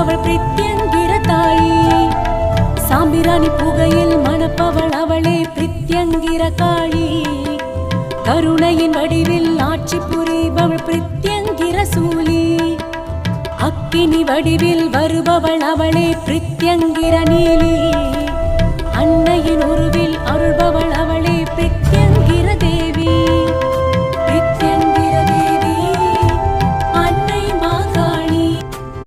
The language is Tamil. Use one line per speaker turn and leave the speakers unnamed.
வருபவள் பிரித்யங்கிர தாயி. சாம்பிராணி புகையில் மணப்பவள் அவளே பிரித்யங்கிர காளி. கருணையின் வடிவில் ஆட்சி புரிபவள் பிரித்யங்கிர சூலி. அக்கினி வடிவில் வருபவள் அவளே பிரித்யங்கிர நீலி. அன்னையின் உருவில் அருள்பவள் அவளே